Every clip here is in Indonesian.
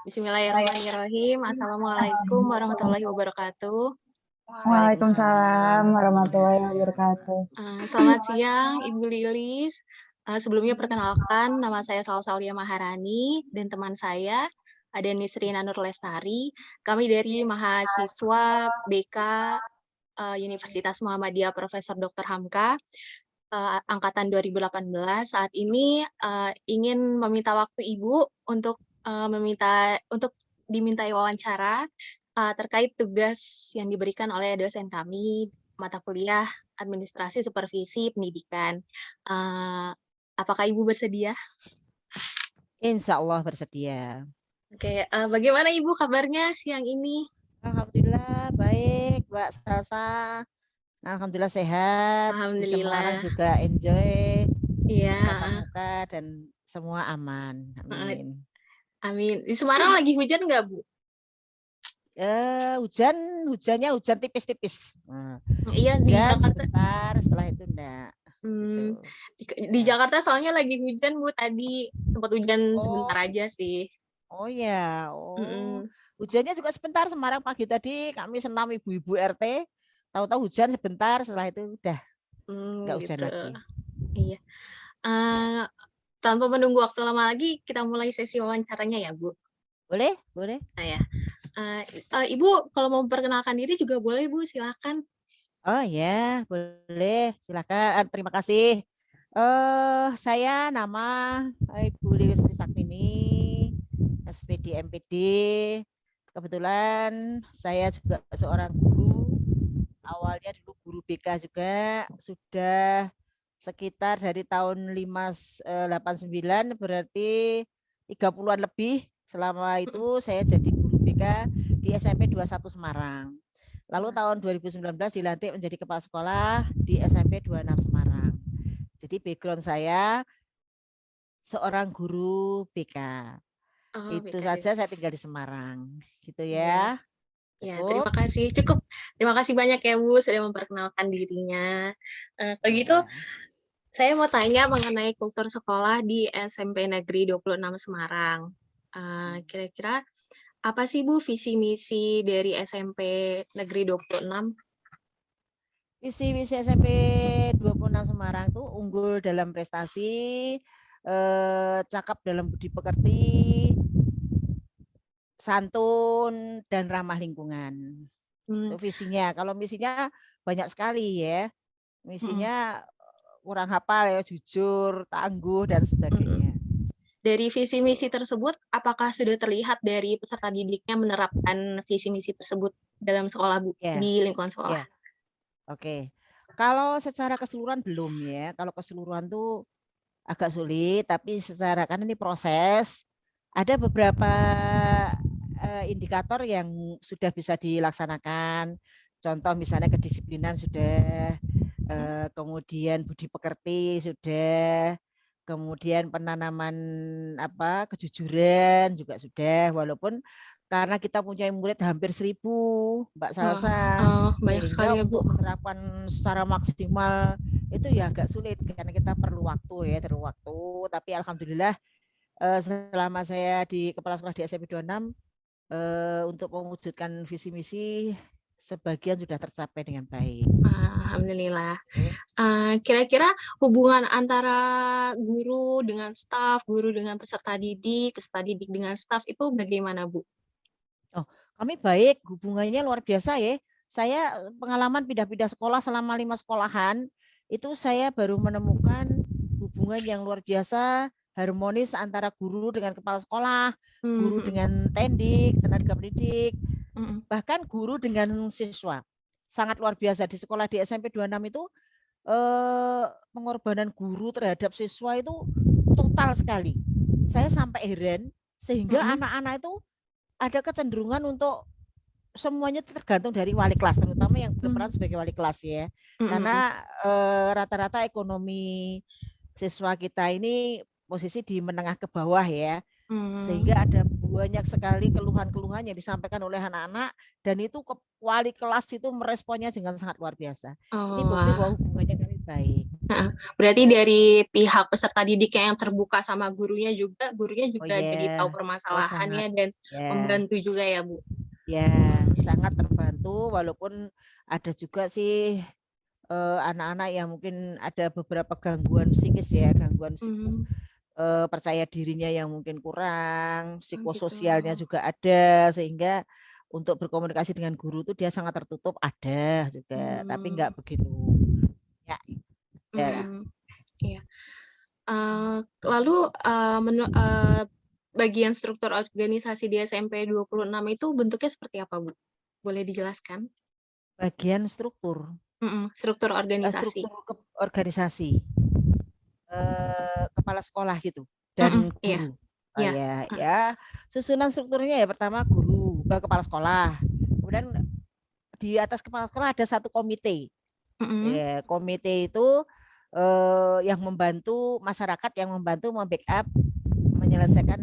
Bismillahirrahmanirrahim. Assalamualaikum warahmatullahi wabarakatuh. Waalaikumsalam warahmatullahi wabarakatuh. Selamat siang Ibu Lilis. Sebelumnya perkenalkan, nama saya Salsaulia Maharani dan teman saya ada Nisrina Nur Lestari. Kami dari mahasiswa BK Universitas Muhammadiyah Profesor Dr. Hamka angkatan 2018. Saat ini ingin meminta waktu Ibu untuk dimintai wawancara terkait tugas yang diberikan oleh dosen kami mata kuliah Administrasi Supervisi Pendidikan. Apakah Ibu bersedia? Insya Allah bersedia. Oke, bagaimana Ibu kabarnya siang ini? Alhamdulillah baik, Mbak Salsa. Alhamdulillah sehat. Di Semarang Alhamdulillah. juga enjoy. Iya. Tatap muka dan semua aman. Amin. Amin. Di Semarang lagi hujan nggak, Bu? Hujannya hujan tipis-tipis. Iya, hujan di Jakarta sebentar, setelah itu enggak. Di Jakarta soalnya lagi hujan, Bu. Tadi sempat hujan sebentar aja sih. Oh ya, hujannya juga sebentar. Semarang pagi tadi kami senam ibu-ibu RT. Tahu-tahu hujan sebentar, setelah itu udah nggak hujan gitu. lagi. Iya. Tanpa menunggu waktu lama lagi, kita mulai sesi wawancaranya ya, Bu. Boleh, boleh. Ya. Ibu, kalau mau memperkenalkan diri juga boleh, Bu. Silakan. Oh ya, boleh. Silakan. Terima kasih. Saya nama Ibu Lilis Saktini, SPD MPD. Kebetulan saya juga seorang guru. Awalnya dulu guru BK juga, sudah sekitar dari tahun 89 berarti 30-an lebih. Selama itu saya jadi guru BK di SMP 21 Semarang. Lalu tahun 2019 dilantik menjadi kepala sekolah di SMP 26 Semarang. Jadi background saya seorang guru BK. Itu BK saja, saya tinggal di Semarang. Gitu ya. Ya, terima kasih. Cukup. Terima kasih banyak ya, Bu, sudah memperkenalkan dirinya. Kalau gitu, saya mau tanya mengenai kultur sekolah di SMP Negeri 26 Semarang. Kira-kira apa sih, Bu, visi misi dari SMP Negeri 26? Visi misi SMP 26 Semarang itu unggul dalam prestasi, cakap dalam budi pekerti, santun dan ramah lingkungan. Itu visinya. Kalau misinya banyak sekali ya. Misinya kurang hafal ya, jujur, tangguh dan sebagainya. Dari visi misi tersebut, apakah sudah terlihat dari peserta didiknya menerapkan visi misi tersebut dalam sekolah, Bu, di lingkungan sekolah? Oke. Kalau secara keseluruhan belum ya. Kalau keseluruhan tuh agak sulit, tapi secara kan ini proses. Ada beberapa indikator yang sudah bisa dilaksanakan. Contoh misalnya kedisiplinan sudah, kemudian budi pekerti sudah, kemudian penanaman kejujuran juga sudah, walaupun karena kita punya murid hampir 1000, Mbak Salsa, banyak sekali ya, Bu. Untuk menerapkan secara maksimal itu ya agak sulit karena kita perlu waktu ya, tapi alhamdulillah selama saya di kepala sekolah di SMP 26 untuk mewujudkan visi misi sebagian sudah tercapai dengan baik. Alhamdulillah. Kira-kira hubungan antara guru dengan staf, guru dengan peserta didik dengan staf itu bagaimana, Bu? Oh, kami baik, hubungannya luar biasa ya. Saya pengalaman pindah-pindah sekolah selama 5 sekolahan, itu saya baru menemukan hubungan yang luar biasa, harmonis antara guru dengan kepala sekolah, guru dengan tendik, tenaga pendidik, bahkan guru dengan siswa. Sangat luar biasa. Di sekolah di SMP 26 itu pengorbanan guru terhadap siswa itu total sekali. Saya sampai heran sehingga anak-anak itu ada kecenderungan untuk semuanya tergantung dari wali kelas, terutama yang berperan sebagai wali kelas ya. Karena rata-rata ekonomi siswa kita ini posisi di menengah ke bawah ya. Sehingga ada banyak sekali keluhan-keluhan yang disampaikan oleh anak-anak dan itu wali kelas itu meresponnya dengan sangat luar biasa. Ini bukti bahwa hubungannya kami baik. Berarti dari pihak peserta didiknya yang terbuka sama gurunya juga Oh jadi tahu ya, oh sangat permasalahannya dan ya. membantu juga ya, Bu? Ya, sangat terbantu walaupun ada juga sih anak-anak yang mungkin ada beberapa gangguan psikis ya, gangguan Mhm, percaya dirinya yang mungkin kurang, oh gitu. psikososialnya juga ada sehingga untuk berkomunikasi dengan guru itu dia sangat tertutup ada juga, tapi Mmm, enggak begitu. Ya, ya. mhm, iya. Lalu, bagian struktur organisasi di SMP 26 itu bentuknya seperti apa, Bu? Boleh dijelaskan? Bagian struktur, Struktur organisasi. struktur organisasi. Kepala sekolah gitu dan Iya guru. Oh iya, ya, heeh, ya susunan strukturnya ya pertama guru, kepala sekolah. Kemudian di atas kepala sekolah ada satu komite. mhm, Ya, komite itu yang membantu masyarakat yang membantu membackup menyelesaikan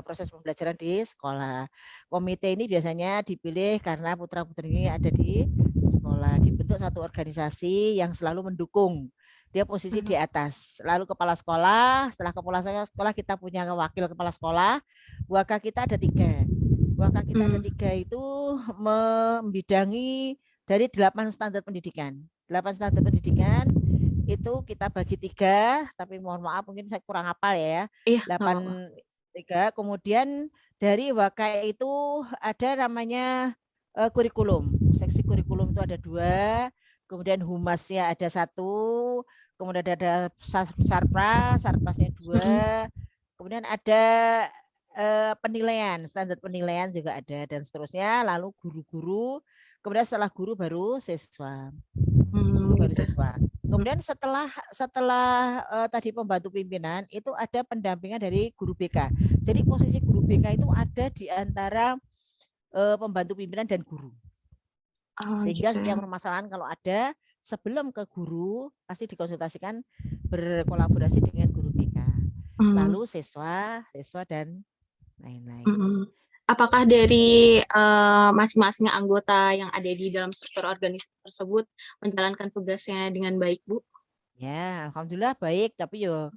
proses pembelajaran di sekolah. Komite ini biasanya dipilih karena putra-putrinya ada di sekolah. Dibentuk satu organisasi yang selalu mendukung. Dia posisi di mhm, atas. Lalu kepala sekolah, setelah kepala sekolah kita punya wakil kepala sekolah. Wakil kita ada 3. Wakil kita ada mmm, 3 itu membidangi dari 8 standar pendidikan. 8 standar pendidikan itu kita bagi 3, tapi mohon maaf mungkin saya kurang hafal ya. iya, nggak apa-apa. 8 3, kemudian dari Wakai itu ada namanya kurikulum. Seksi kurikulum itu ada 2, kemudian humasnya ada 1, kemudian ada sarpras, sarprasnya Mhm, 2, kemudian ada penilaian, standar penilaian juga ada dan seterusnya, lalu guru-guru, kemudian setelah guru baru siswa. Guru baru gitu. siswa. Mhm, Kemudian setelah setelah tadi pembantu pimpinan itu ada pendampingan dari guru BK. Jadi posisi guru BK itu ada di antara pembantu pimpinan dan guru. oh Sehingga gitu ya. setiap permasalahan kalau ada sebelum ke guru pasti dikonsultasikan berkolaborasi dengan guru BK. Mmm, Lalu siswa, siswa dan lain-lain. mhm. Apakah dari, masing-masing anggota yang ada di dalam struktur organisasi tersebut menjalankan tugasnya dengan baik, Bu? Ya, alhamdulillah baik, tapi yo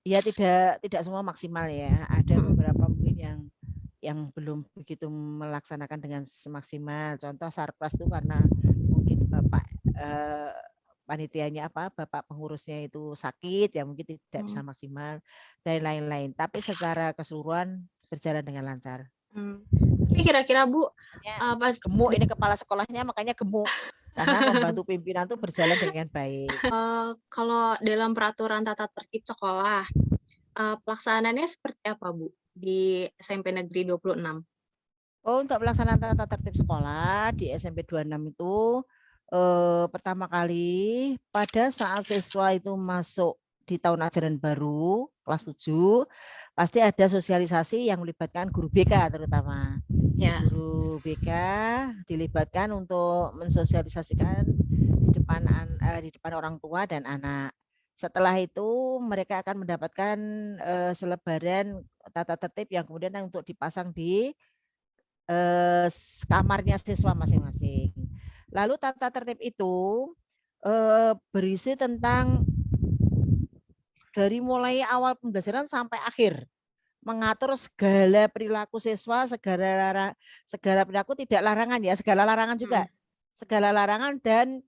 ya tidak semua maksimal ya. Ada Mhm, beberapa mungkin yang belum begitu melaksanakan dengan semaksimal. Contoh sarpras itu karena mungkin bapak eh, panitianya apa, bapak pengurusnya itu sakit, ya mungkin tidak mmm, bisa maksimal dan lain-lain. Tapi secara keseluruhan berjalan dengan lancar. mmm. Tapi kira-kira, Bu, Makanya pas gemuk ini kepala sekolahnya makanya gemuk karena membantu pimpinan itu berjalan dengan baik. kalau dalam peraturan tata tertib sekolah, pelaksanaannya seperti apa, Bu, di SMP Negeri 26? Oh, untuk pelaksanaan tata tertib sekolah di SMP 26 itu pertama kali pada saat siswa itu masuk di tahun ajaran baru kelas 7 pasti ada sosialisasi yang melibatkan guru BK terutama. Ya, Guru BK dilibatkan untuk mensosialisasikan di depan orang tua dan anak. Setelah itu mereka akan mendapatkan selebaran tata tertib yang kemudian untuk dipasang di kamarnya siswa masing-masing. Lalu tata tertib itu berisi tentang dari mulai awal pembelajaran sampai akhir, mengatur segala perilaku siswa, segala perilaku tidak larangan ya, segala larangan juga, mhm, segala larangan dan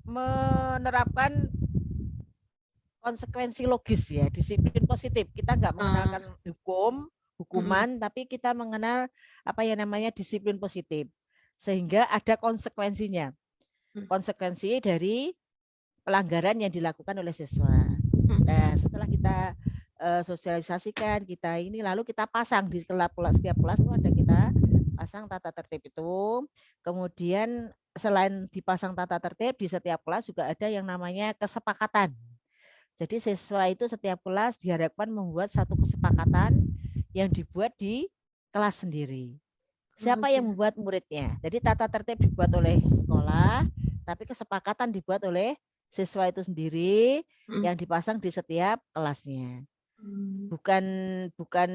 menerapkan konsekuensi logis ya, disiplin positif. Kita nggak mengenalkan mhm, hukuman, tapi kita mengenal apa yang namanya disiplin positif. Sehingga ada konsekuensinya. mhm, Konsekuensi dari pelanggaran yang dilakukan oleh siswa. mhm, Nah, setelah kita sosialisasikan, kita ini lalu kita pasang di setiap kelas itu ada kita pasang tata tertib itu. Kemudian selain dipasang tata tertib di setiap kelas juga ada yang namanya kesepakatan. Jadi siswa itu setiap kelas diharapkan membuat satu kesepakatan yang dibuat di kelas sendiri. Siapa oke, yang membuat muridnya? Jadi tata tertib dibuat oleh sekolah, tapi kesepakatan dibuat oleh siswa itu sendiri mhm, yang dipasang di setiap kelasnya. mmm, Bukan bukan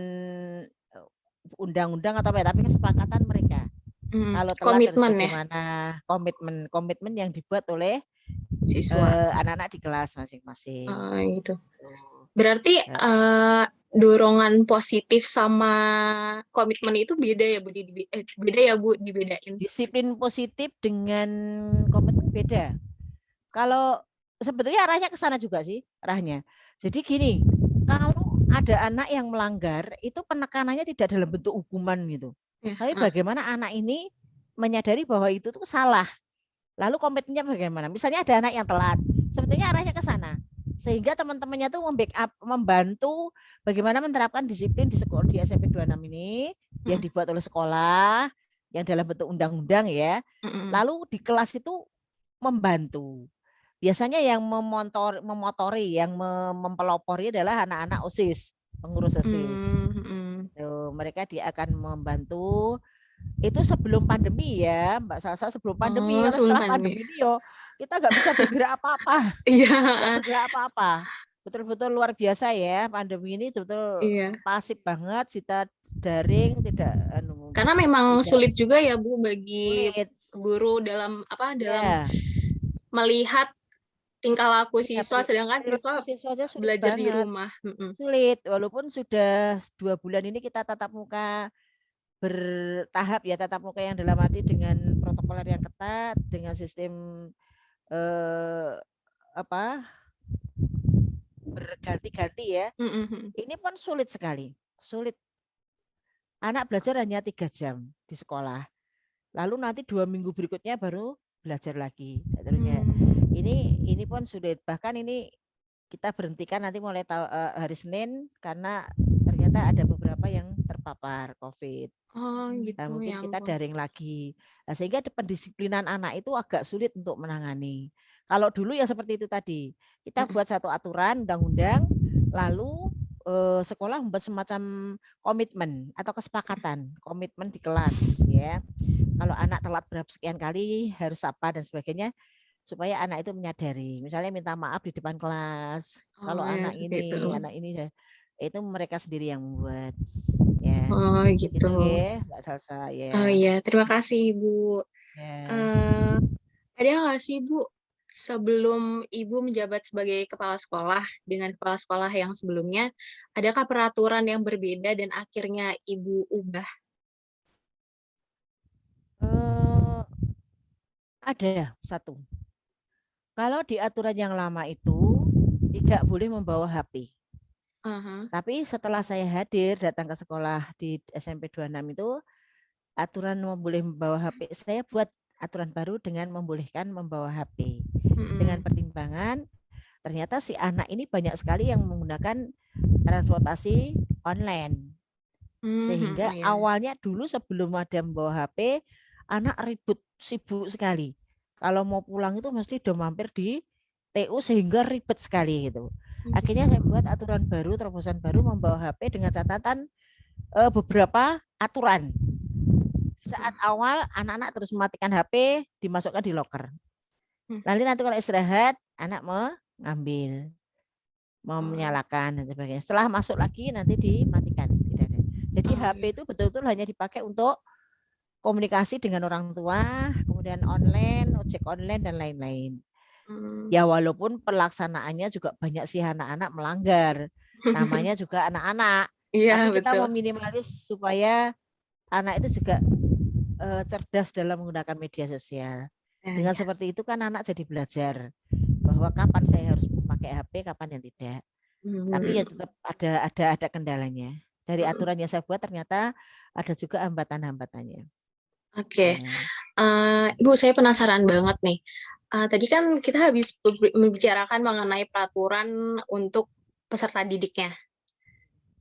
undang-undang atau apa, tapi kesepakatan mereka. mhm, Kalau telat harus komitmen ya? bagaimana, komitmen komitmen yang dibuat oleh Siswa. anak-anak di kelas masing-masing. Gitu. Berarti dorongan positif sama komitmen itu beda ya Bu? Beda ya Bu, dibedain. Disiplin positif dengan komitmen beda. Kalau sebetulnya arahnya ke sana juga sih, arahnya. Jadi gini, kalau ada anak yang melanggar, itu penekanannya tidak dalam bentuk hukuman gitu. Ya. Tapi bagaimana anak ini menyadari bahwa itu tuh salah. Lalu komitmennya bagaimana? Misalnya ada anak yang telat, sebetulnya arahnya ke sana. Sehingga teman-temannya tuh membackup, membantu bagaimana menerapkan disiplin di sekolah di SMP 26 ini yang dibuat oleh sekolah, yang dalam bentuk undang-undang ya. Lalu di kelas itu membantu. Biasanya yang memotori, yang mempelopori adalah anak-anak OSIS, pengurus OSIS. Mereka dia akan membantu. Itu sebelum pandemi ya, Mbak Salsa, sebelum pandemi. Kalau setelah pandemi ini yo kita nggak bisa bergerak apa-apa. Iya. Bergerak apa-apa. Betul-betul luar biasa ya pandemi ini, betul pasif banget, kita daring, tidak. Karena memang sulit juga ya Bu bagi guru dalam dalam melihat tingkah laku siswa, sedangkan siswa belajar di rumah. Sulit, walaupun sudah 2 bulan ini kita tatap muka bertahap ya, tatap muka yang dalam arti dengan protokoler yang ketat, dengan sistem berganti-ganti ya. Ini pun sulit sekali, sulit. Anak belajar hanya 3 jam di sekolah, lalu nanti 2 minggu berikutnya baru belajar lagi. Ini pun sulit. Bahkan ini kita berhentikan nanti mulai hari Senin karena ternyata ada beberapa yang terpapar COVID. Gitu. Nah, mungkin kita daring lagi. Nah, sehingga pendisiplinan anak itu agak sulit untuk menangani. Kalau dulu ya seperti itu tadi, kita buat satu aturan undang-undang, lalu sekolah membuat semacam komitmen atau kesepakatan, komitmen di kelas ya. Kalau anak telat berapa sekian kali harus apa dan sebagainya, supaya anak itu menyadari. Misalnya minta maaf di depan kelas. Kalau anak ini itu mereka sendiri yang membuat. Ya. Gitu. Ya, Mbak Salsa ya. Oh iya, terima kasih Ibu. Ada nggak sih Bu, sebelum Ibu menjabat sebagai kepala sekolah dengan kepala sekolah yang sebelumnya, adakah peraturan yang berbeda dan akhirnya Ibu ubah? Ada satu. Kalau di aturan yang lama itu tidak boleh membawa HP. Tapi setelah saya hadir datang ke sekolah di SMP 26 itu, aturan boleh membawa HP, saya buat aturan baru dengan membolehkan membawa HP. Dengan pertimbangan ternyata si anak ini banyak sekali yang menggunakan transportasi online. Sehingga awalnya dulu sebelum ada membawa HP, anak ribut, sibuk sekali. Kalau mau pulang itu mesti udah mampir di TU sehingga ribet sekali gitu. Akhirnya saya buat aturan baru, terobosan baru membawa HP dengan catatan beberapa aturan. Saat awal anak-anak terus mematikan HP, dimasukkan di locker. Lalu nanti kalau istirahat, anak mengambil, mau menyalakan dan sebagainya. Setelah masuk lagi nanti dimatikan. Tidak ada. Jadi HP itu betul-betul hanya dipakai untuk komunikasi dengan orang tua, kemudian online, ojek online dan lain-lain. Ya walaupun pelaksanaannya juga banyak sih anak-anak melanggar. Namanya juga anak-anak. Tapi kita mau minimalis supaya anak itu juga cerdas dalam menggunakan media sosial. Dengan seperti itu kan anak jadi belajar bahwa kapan saya harus memakai HP, kapan yang tidak. Tapi ya tetap ada kendalanya. Dari aturan yang saya buat ternyata ada juga hambatan-hambatannya. Oke. Ibu, saya penasaran banget nih. Tadi kan kita habis membicarakan mengenai peraturan untuk peserta didiknya.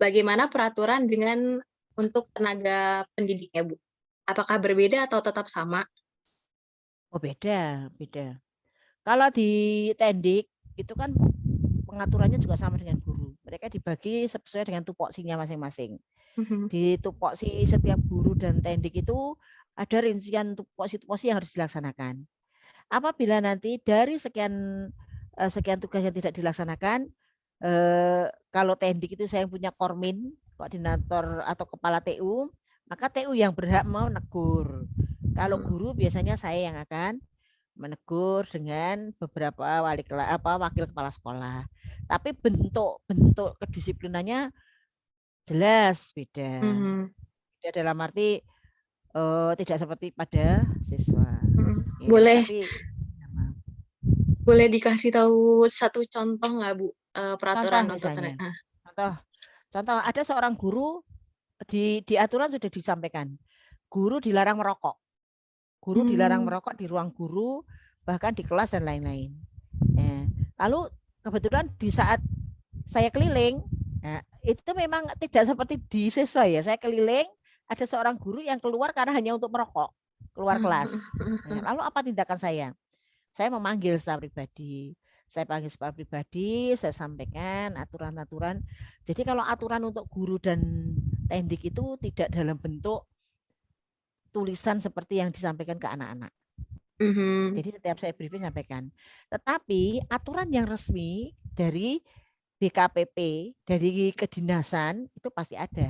Bagaimana peraturan dengan untuk tenaga pendidiknya, Bu? Apakah berbeda atau tetap sama? Oh, beda. Kalau di Tendik itu kan pengaturannya juga sama dengan guru. Mereka dibagi sesuai dengan tupoksinya masing-masing. Di tupoksi setiap guru dan Tendik itu ada rincian tupoksi yang harus dilaksanakan. Apabila nanti dari sekian tugas yang tidak dilaksanakan, kalau Tendik itu saya punya kormin, koordinator atau kepala TU, maka TU yang berhak mau menegur. Kalau guru biasanya saya yang akan menegur dengan beberapa wakil kepala sekolah. Tapi bentuk kedisiplinannya jelas beda. Mhm. Beda dalam arti tidak seperti pada siswa. Ya, Boleh tapi boleh dikasih tahu satu contoh nggak Bu, contoh peraturan untuk misalnya, contoh ada seorang guru di aturan sudah disampaikan, guru dilarang merokok. Guru dilarang merokok di ruang guru, bahkan di kelas dan lain-lain. Ya. Lalu kebetulan di saat saya keliling, nah, itu memang tidak seperti di siswa ya. Saya keliling, ada seorang guru yang keluar karena hanya untuk merokok, keluar kelas. Nah, lalu apa tindakan saya? Saya memanggil secara pribadi. Saya panggil secara pribadi, saya sampaikan aturan-aturan. Jadi kalau aturan untuk guru dan tendik itu tidak dalam bentuk tulisan seperti yang disampaikan ke anak-anak. Jadi setiap saya briefing sampaikan. Tetapi aturan yang resmi dari BKPP, dari kedinasan itu pasti ada.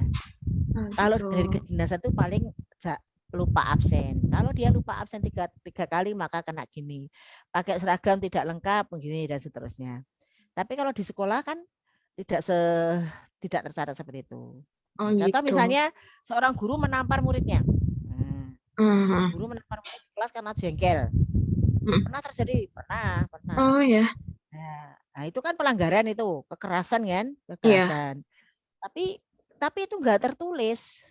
Kalau dari kedinasan itu paling lupa absen. Kalau dia lupa absen tiga kali maka kena gini. Pakai seragam tidak lengkap begini dan seterusnya. Tapi kalau di sekolah kan tidak tercatat seperti itu. Contoh misalnya seorang guru menampar muridnya. Guru menampar murid di kelas karena jengkel. Pernah terjadi? Pernah. Oh ya. Nah, itu kan pelanggaran itu, kekerasan kan? Kekerasan. Yeah. Tapi itu enggak tertulis.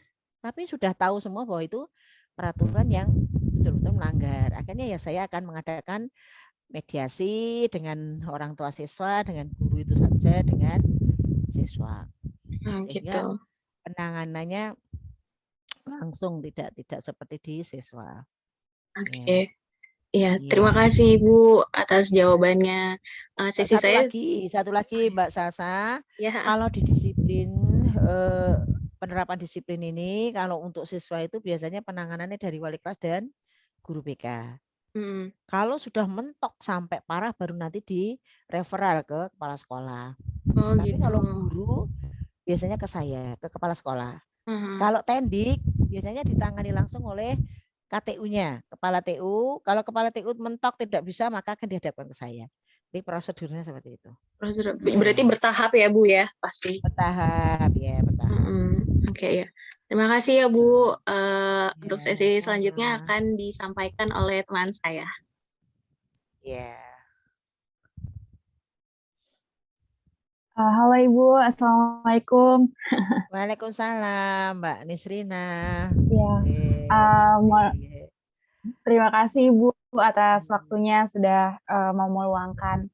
Tapi sudah tahu semua bahwa itu peraturan yang betul-betul melanggar. Akhirnya ya saya akan mengadakan mediasi dengan orang tua siswa, dengan guru itu saja, dengan siswa. Sehingga penanganannya langsung tidak seperti di siswa. Oke. Ya, terima kasih Ibu atas jawabannya. Satu lagi Mbak Sasa, kalau di disiplin penerapan disiplin ini, kalau untuk siswa itu biasanya penanganannya dari wali kelas dan guru BK. Kalau sudah mentok sampai parah baru nanti di referral ke kepala sekolah. Tapi kalau guru biasanya ke saya, ke kepala sekolah. Kalau tendik biasanya ditangani langsung oleh KTU-nya, kepala TU. Kalau kepala TU mentok tidak bisa maka akan dihadapkan ke saya. Jadi prosedurnya seperti itu. Berarti bertahap ya Bu ya, pasti. Bertahap ya, bertahap. Oke ya. Terima kasih ya Bu. Untuk sesi selanjutnya akan disampaikan oleh teman saya. Ya. Halo Ibu, Assalamualaikum. Waalaikumsalam Mbak Nisrina. Ya. Terima kasih Ibu atas waktunya sudah mau meluangkan.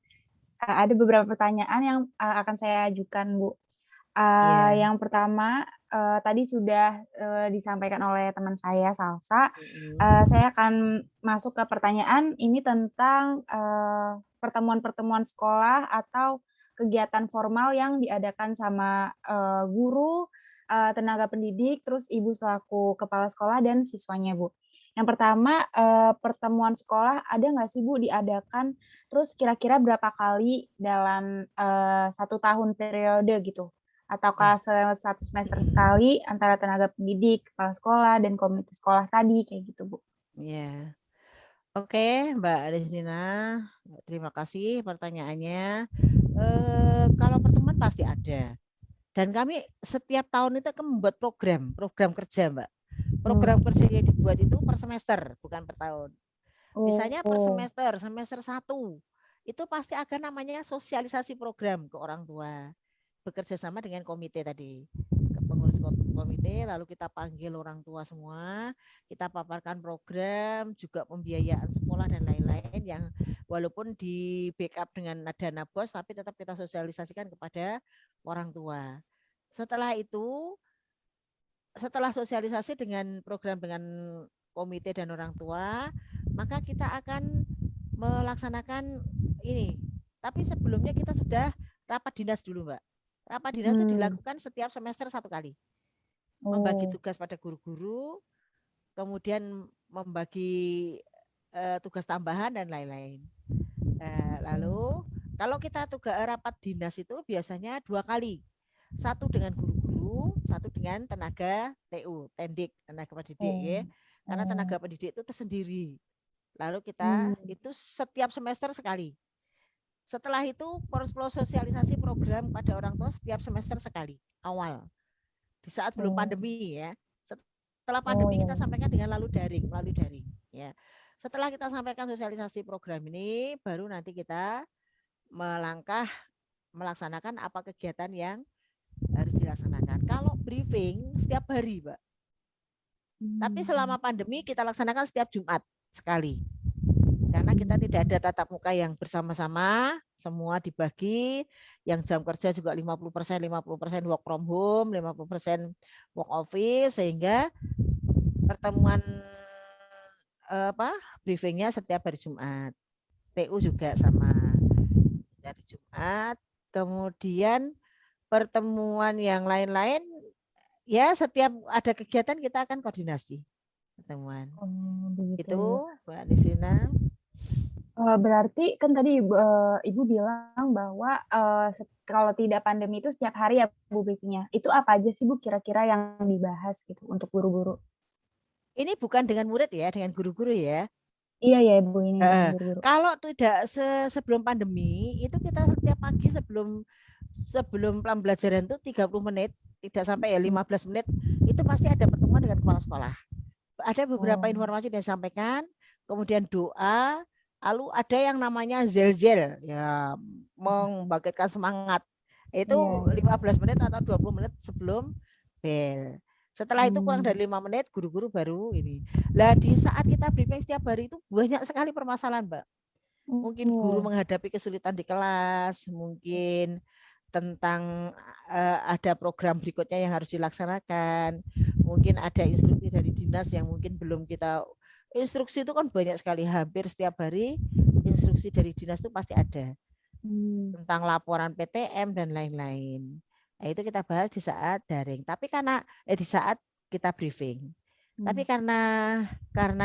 Ada beberapa pertanyaan yang akan saya ajukan Bu. Yang pertama, tadi sudah disampaikan oleh teman saya, Salsa. Saya akan masuk ke pertanyaan ini tentang pertemuan-pertemuan sekolah atau kegiatan formal yang diadakan sama guru, tenaga pendidik, terus Ibu selaku kepala sekolah dan siswanya, Bu. Yang pertama, pertemuan sekolah ada nggak sih, Bu, diadakan, terus kira-kira berapa kali dalam 1 tahun periode gitu? Ataukah satu semester sekali antara tenaga pendidik, kepala sekolah, dan komite sekolah tadi, kayak gitu, Bu. Iya. Oke, Mbak Desina, terima kasih pertanyaannya. Kalau pertemuan pasti ada. Dan kami setiap tahun itu akan membuat program kerja, Mbak. Program kerja yang dibuat itu per semester, bukan per tahun. Misalnya per semester 1, itu pasti akan namanya sosialisasi program ke orang tua. Bekerja sama dengan komite tadi, pengurus komite, lalu kita panggil orang tua semua, kita paparkan program, juga pembiayaan sekolah dan lain-lain yang walaupun di backup dengan dana BOS, tapi tetap kita sosialisasikan kepada orang tua. Setelah itu, setelah sosialisasi dengan program dengan komite dan orang tua, maka kita akan melaksanakan ini. Tapi sebelumnya kita sudah rapat dinas dulu, Mbak. Rapat dinas itu dilakukan setiap semester 1 kali. Membagi tugas pada guru-guru, kemudian membagi tugas tambahan dan lain-lain. Lalu kalau kita rapat dinas itu biasanya 2 kali. 1 dengan guru-guru, 1 dengan tenaga TU, tendik, tenaga pendidik ya. Karena tenaga pendidik itu tersendiri. Lalu kita itu setiap semester sekali. Setelah itu sosialisasi program pada orang tua setiap semester sekali awal. Di saat belum pandemi ya. Setelah pandemi kita sampaikan dengan melalui daring ya. Setelah kita sampaikan sosialisasi program ini, baru nanti kita melaksanakan apa kegiatan yang harus dilaksanakan. Kalau briefing setiap hari, Mbak. Tapi selama pandemi kita laksanakan setiap Jumat sekali. Karena kita tidak ada tatap muka yang bersama-sama, semua dibagi, yang jam kerja juga 50% work from home, 50% work office, sehingga pertemuan briefingnya setiap hari Jumat. TU juga sama hari Jumat. Kemudian pertemuan yang lain-lain ya setiap ada kegiatan kita akan koordinasi pertemuan. Itu Mbak Nisrina. Berarti kan tadi Ibu bilang bahwa kalau tidak pandemi itu setiap hari ya Bu briefingnya. Itu apa aja sih Bu kira-kira yang dibahas gitu untuk guru-guru? Ini bukan dengan murid ya, dengan guru-guru ya. Iya ya Bu, ini dengan guru-guru. Kalau tidak sebelum pandemi itu kita setiap pagi sebelum pembelajaran itu 30 menit, tidak sampai ya 15 menit, itu pasti ada pertemuan dengan kepala sekolah. Ada beberapa informasi yang disampaikan, kemudian doa, lalu ada yang namanya zel-zel, ya membangkitkan semangat. Itu 15 menit atau 20 menit sebelum bel. Setelah itu kurang dari 5 menit guru-guru baru ini. Lah di saat kita briefing setiap hari itu banyak sekali permasalahan, Mbak. Mungkin guru menghadapi kesulitan di kelas, mungkin tentang ada program berikutnya yang harus dilaksanakan, mungkin ada instruksi dari dinas yang mungkin belum kita, instruksi itu kan banyak sekali, hampir setiap hari instruksi dari dinas itu pasti ada tentang laporan PTM dan lain-lain. Nah, itu kita bahas di saat daring, tapi karena di saat kita briefing. Tapi karena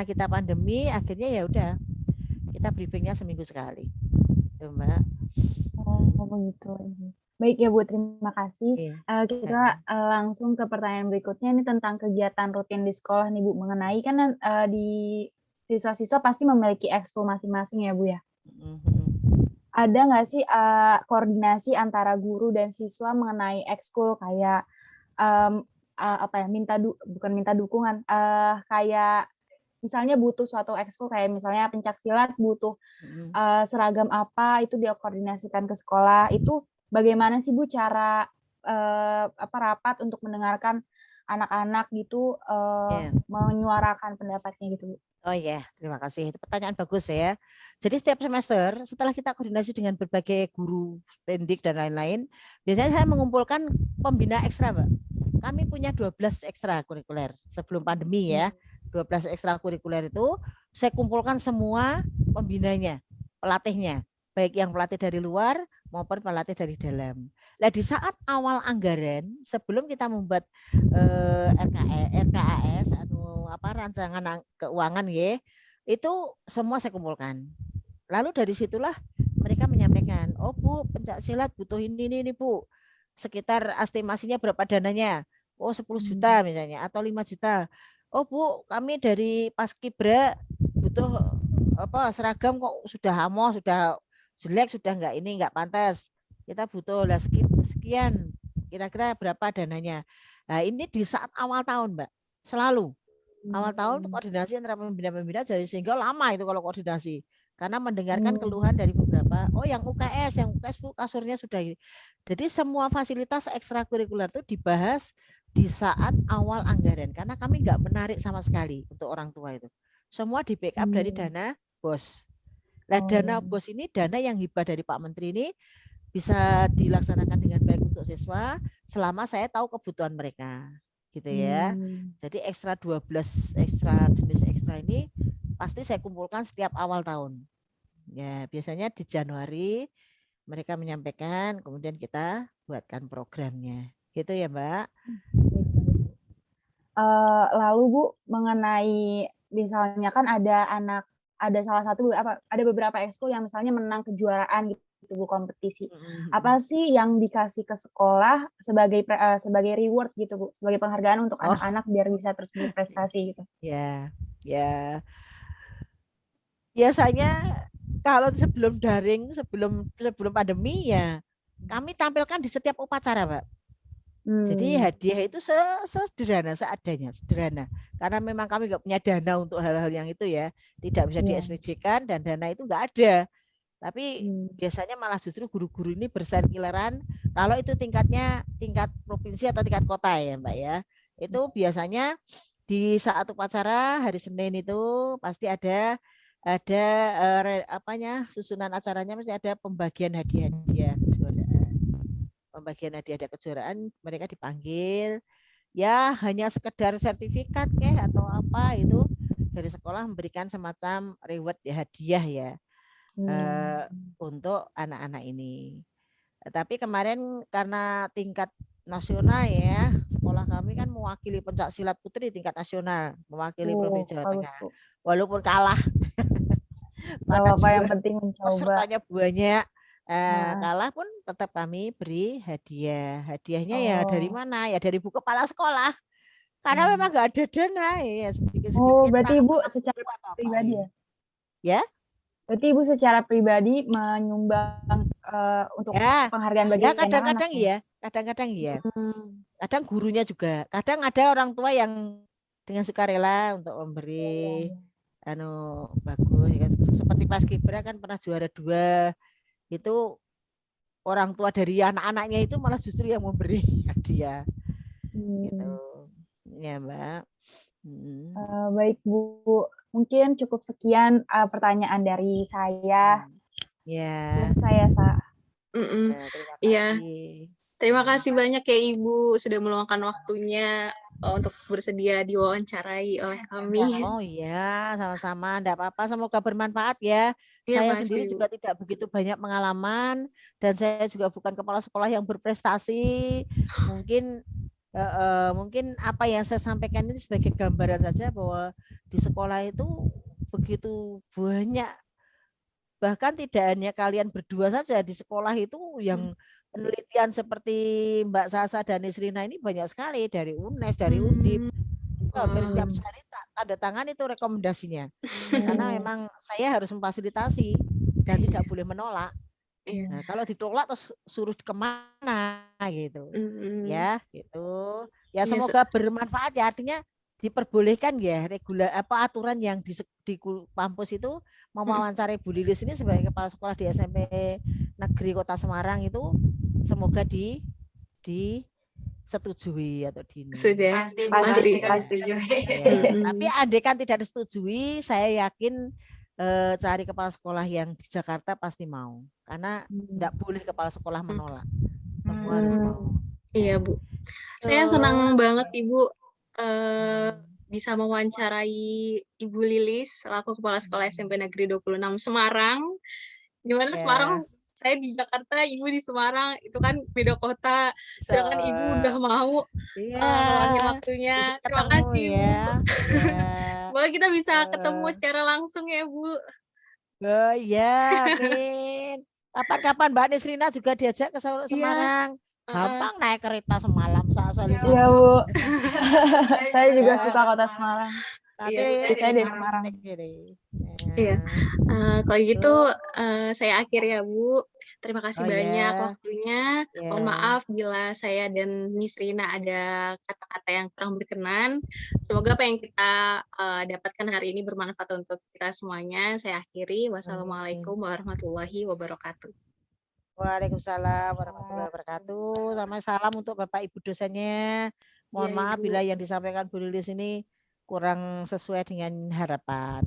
kita pandemi, akhirnya ya udah kita briefingnya seminggu sekali, Mbak. Begitu. Baik ya Bu, terima kasih. Kita langsung ke pertanyaan berikutnya, ini tentang kegiatan rutin di sekolah nih Bu, mengenai kan di siswa-siswa pasti memiliki ekskul masing-masing ya Bu ya. Ada nggak sih koordinasi antara guru dan siswa mengenai ekskul kayak bukan minta dukungan, kayak misalnya butuh suatu ekskul kayak misalnya pencak silat butuh seragam apa, itu dia koordinasikan ke sekolah. Itu bagaimana sih Bu cara rapat untuk mendengarkan anak-anak gitu, menyuarakan pendapatnya gitu Bu? Oh ya, terima kasih. Itu pertanyaan bagus ya. Jadi setiap semester setelah kita koordinasi dengan berbagai guru, tendik dan lain-lain, biasanya saya mengumpulkan pembina ekstra, Mbak. Kami punya 12 ekstra kurikuler sebelum pandemi ya. 12 ekstra kurikuler itu saya kumpulkan semua pembinanya, pelatihnya, baik yang pelatih dari luar maupun pelatih dari dalam. Nah, di saat awal anggaran sebelum kita membuat RKAS rancangan keuangan ya, itu semua saya kumpulkan. Lalu dari situlah mereka menyampaikan, oh Bu, pencak silat butuh ini Bu. Sekitar estimasinya berapa dananya? Oh 10 juta misalnya atau 5 juta. Oh Bu, kami dari Paskibra butuh seragam kok sudah hamo, sudah jelek, sudah enggak pantas. Kita butuh lah sekian. Kira-kira berapa dananya? Nah, ini di saat awal tahun, Mbak. Selalu awal tahun untuk koordinasi antara pembina-pembina, jadi sehingga lama itu kalau koordinasi karena mendengarkan keluhan dari beberapa, yang UKS Bu kasurnya sudah ini. Jadi semua fasilitas ekstrakurikuler itu dibahas di saat awal anggaran karena kami nggak menarik sama sekali untuk orang tua itu, semua di backup dari dana BOS. Nah, dana BOS ini dana yang hibah dari Pak Menteri ini bisa dilaksanakan dengan baik untuk siswa selama saya tahu kebutuhan mereka. Gitu ya. Jadi ekstra 12 jenis ekstra ini pasti saya kumpulkan setiap awal tahun. Ya, biasanya di Januari mereka menyampaikan, kemudian kita buatkan programnya. Gitu ya, Mbak. Lalu Bu, mengenai misalnya kan ada salah satu ada beberapa ekskul yang misalnya menang kejuaraan gitu Bu, kompetisi. Apa sih yang dikasih ke sekolah sebagai reward gitu Bu, sebagai penghargaan untuk anak-anak biar bisa terus berprestasi gitu? Ya. biasanya kalau sebelum daring, sebelum pandemi ya kami tampilkan di setiap upacara, Mbak. Jadi hadiah itu sederhana seadanya, sederhana. Karena memang kami nggak punya dana untuk hal-hal yang itu ya, tidak bisa di-SPJ-kan dan dana itu nggak ada. Tapi biasanya malah justru guru-guru ini bersentileran kalau itu tingkat provinsi atau tingkat kota ya, Mbak ya. Itu biasanya di saat upacara hari Senin itu pasti ada susunan acaranya, mesti ada pembagian hadiah-hadiah kejuaraan. Pembagian hadiah kejuaraan, mereka dipanggil ya hanya sekedar sertifikat atau apa itu dari sekolah memberikan semacam reward ya, hadiah ya untuk anak-anak ini. Tapi kemarin karena tingkat nasional ya, sekolah kami kan mewakili pencak silat putri tingkat nasional, mewakili Provinsi Jawa Tengah. Walaupun kalah. Apa yang penting mencoba. Pesertanya banyak. Kalah pun tetap kami beri hadiah. Hadiahnya ya dari mana? Ya dari buku kepala sekolah. Karena memang nggak ada dana ya, sedikit-sedikit. Berarti Ibu secara pribadi ya? Ya? Berarti Ibu secara pribadi menyumbang untuk penghargaan bagi anak-anak. Kadang-kadang ya, kadang-kadang ya. Kadang gurunya juga. Kadang ada orang tua yang dengan sukarela untuk memberi bagus ya. Seperti Paskibra kan pernah juara 2. Itu orang tua dari anak-anaknya itu malah justru yang memberi hadiah. Gitu. Ya, Mbak. Baik, Bu. Mungkin cukup sekian pertanyaan dari saya. Ya. Saya, Sa. Iya. Terima kasih banyak ya Ibu sudah meluangkan waktunya untuk bersedia diwawancarai oleh kami. Oh iya, sama-sama. Enggak apa-apa, semoga bermanfaat ya. Saya sendiri juga tidak begitu banyak pengalaman dan saya juga bukan kepala sekolah yang berprestasi. Mungkin apa yang saya sampaikan ini sebagai gambaran saja bahwa di sekolah itu begitu banyak, bahkan tidak hanya kalian berdua saja di sekolah itu yang penelitian seperti Mbak Sasa dan Nisrina ini banyak sekali dari UNES, dari Undip. Hampir setiap hari tanda tangan itu rekomendasinya. Karena memang saya harus memfasilitasi dan tidak boleh menolak. Nah, kalau ditolak terus suruh kemana gitu. Ya, gitu. Ya semoga bermanfaat ya, artinya diperbolehkan ya aturan yang di kampus itu mewawancarai Bu Lilis ini sebagai kepala sekolah di SMP Negeri Kota Semarang itu semoga disetujui atau sudah pasti. Tapi andai kan tidak disetujui, saya yakin cari kepala sekolah yang di Jakarta pasti mau, karena nggak boleh kepala sekolah menolak, semua harus mau. Iya, Bu. Saya senang banget Ibu bisa mewawancarai Ibu Lilis selaku Kepala Sekolah SMP Negeri 26 Semarang. Dimana Semarang, saya di Jakarta, Ibu di Semarang, itu kan beda kota. Sedangkan Ibu udah mau meluangkan waktunya. Terima kasih, Bu. Semoga kita bisa ketemu secara langsung ya, Bu. Oh iya, amin. Kapan-kapan Mbak Nisrina juga diajak ke Semarang. Gampang naik kereta semalam soal Iya, Bu. Saya juga suka kota Semarang. Saya dari Semarang. Iya. Kalau gitu saya akhir ya, Bu. Terima kasih banyak waktunya. Mohon maaf bila saya dan Nisrina ada kata-kata yang kurang berkenan. Semoga apa yang kita dapatkan hari ini bermanfaat untuk kita semuanya. Saya akhiri. Wassalamualaikum warahmatullahi wabarakatuh. Waalaikumsalam warahmatullahi wabarakatuh. Sama salam untuk Bapak Ibu dosennya. Mohon maaf bila yang disampaikan Bu Lilis ini kurang sesuai dengan harapan.